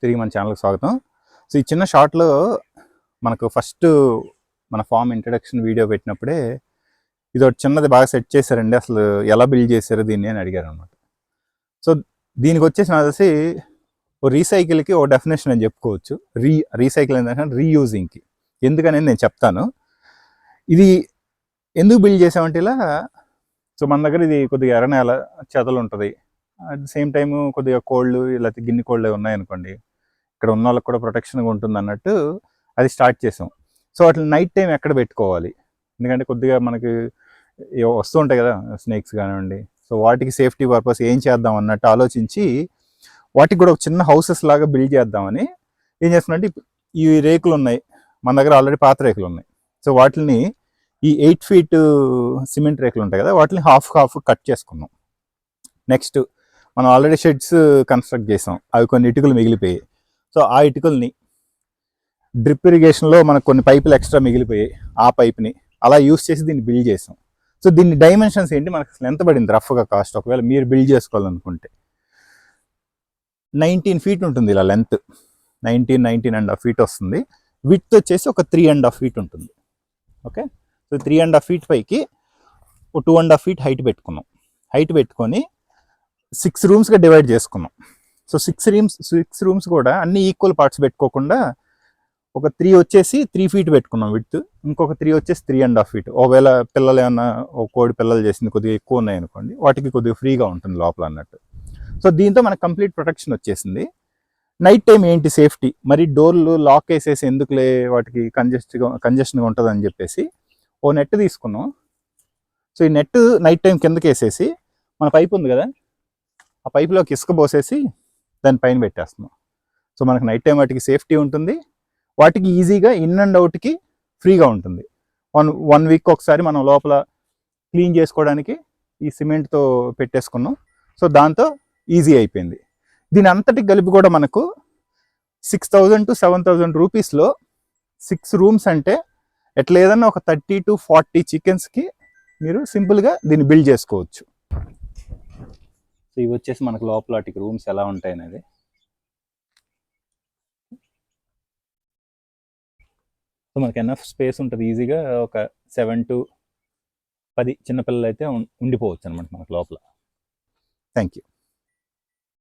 తిరిగి మన ఛానల్కి స్వాగతం. సో ఈ చిన్న షార్ట్లో మనకు ఫస్ట్ మన ఫామ్ ఇంట్రడక్షన్ వీడియో పెట్టినప్పుడే ఇది ఒకటి చిన్నది బాగా సెట్ చేశారండి, అసలు ఎలా బిల్డ్ చేశారు దీన్ని అని అడిగారు అనమాట. సో దీనికి వచ్చేసి నాకు తెలిసి ఓ రీసైకిల్కి ఓ డెఫినేషన్ అని చెప్పుకోవచ్చు. రీసైకిల్ ఏంటంటే రీయూజింగ్కి. ఎందుకనేది నేను చెప్తాను. ఇది ఎందుకు బిల్డ్ చేసామంటే ఇలా, సో మన దగ్గర ఇది కొద్దిగా ఎర్ర నేల, చెదలు ఉంటుంది. అట్ ద సేమ్ టైము కొద్దిగా కోళ్ళు లేకపోతే గిన్నె కోళ్ళు ఉన్నాయనుకోండి, ఇక్కడ ఉన్న వాళ్ళకి కూడా ప్రొటెక్షన్గా ఉంటుంది అన్నట్టు అది స్టార్ట్ చేసాం. సో వాటిని నైట్ టైం ఎక్కడ పెట్టుకోవాలి, ఎందుకంటే కొద్దిగా మనకి వస్తూ ఉంటాయి కదా స్నేక్స్ కానివ్వండి. సో వాటికి సేఫ్టీ పర్పస్ ఏం చేద్దాం అన్నట్టు ఆలోచించి వాటికి కూడా ఒక చిన్న హౌసెస్ లాగా బిల్డ్ చేద్దామని ఏం చేస్తున్నట్టు, ఈ రేకులు ఉన్నాయి మన దగ్గర, ఆల్రెడీ పాత రేకులు ఉన్నాయి. సో వాటిని ఈ 8 feet సిమెంట్ రేకులు ఉంటాయి కదా, వాటిని హాఫ్ కట్ చేసుకున్నాం. నెక్స్ట్ మనం ఆల్రెడీ షెడ్స్ కన్స్ట్రక్ట్ చేసాం, అవి కొన్ని ఇటుకలు మిగిలిపోయాయి. సో ఆ ఇటుకల్ని డ్రిప్ ఇరిగేషన్లో మనకు కొన్ని పైపులు ఎక్స్ట్రా మిగిలిపోయాయి, ఆ పైప్ని అలా యూస్ చేసి దీన్ని బిల్డ్ చేసాం. సో దీన్ని డైమెన్షన్స్ ఏంటి, మనకు అసలు ఎంత పడింది రఫ్గా కాస్ట్ ఒకవేళ మీరు బిల్డ్ చేసుకోవాలనుకుంటే, 19 feet ఉంటుంది ఇలా లెంత్, 19.5 feet వస్తుంది. విడ్త్ వచ్చేసి ఒక 3.5 feet ఉంటుంది. ఓకే, సో 3.5 feet పైకి 2.5 feet హైట్ పెట్టుకున్నాం. హైట్ పెట్టుకొని 6 rooms డివైడ్ చేసుకున్నాం. సో 6 rooms కూడా అన్ని ఈక్వల్ పార్ట్స్ పెట్టుకోకుండా ఒక 3 వచ్చేసి 3 feet పెట్టుకున్నాం విడ్త్, ఇంకొక 3 వచ్చేసి 3.5 feet. ఒకవేళ పిల్లలు ఏమన్నా ఒక కోడి పిల్లలు చేసింది కొద్దిగా ఎక్కువ ఉన్నాయనుకోండి, వాటికి కొద్దిగా ఫ్రీగా ఉంటుంది లోపల అన్నట్టు. సో దీంతో మనకు కంప్లీట్ ప్రొటెక్షన్ వచ్చేసింది. నైట్ టైం ఏంటి సేఫ్టీ, మరి డోర్లు లాక్ వేసేసి ఎందుకులే వాటికి కంజెషన్గా ఉంటుందని చెప్పేసి ఓ నెట్ తీసుకున్నాం. సో ఈ నెట్ నైట్ టైం కిందకి వేసేసి మన పైప్ ఉంది కదా, ఆ పైపులోకి ఇసుక పోసేసి దాని పైన పెట్టేస్తున్నాం. సో మనకు నైట్ టైం వాటికి సేఫ్టీ ఉంటుంది, వాటికి ఈజీగా ఇన్ అండ్ అవుట్కి ఫ్రీగా ఉంటుంది. వన్ వీక్ ఒకసారి మనం లోపల క్లీన్ చేసుకోవడానికి ఈ సిమెంట్తో పెట్టేసుకున్నాం. సో దాంతో ఈజీ అయిపోయింది. దీని అంతటి కలిపి కూడా మనకు 6,000 to 7,000 రూపీస్లో 6 rooms అంటే ఎట్లా ఏదన్నా ఒక 30 to 40 chickensకి మీరు సింపుల్గా దీన్ని బిల్డ్ చేసుకోవచ్చు. సో ఇవి వచ్చేసి మనకు లోపల వాటికి రూమ్స్ ఎలా ఉంటాయి అనేది. సో మనకి ఎనఫ్ స్పేస్ ఉంటుంది, ఈజీగా ఒక 7 to 10 చిన్నపిల్లలు అయితే ఉండిపోవచ్చు అనమాట మనకు లోపల. Thank you.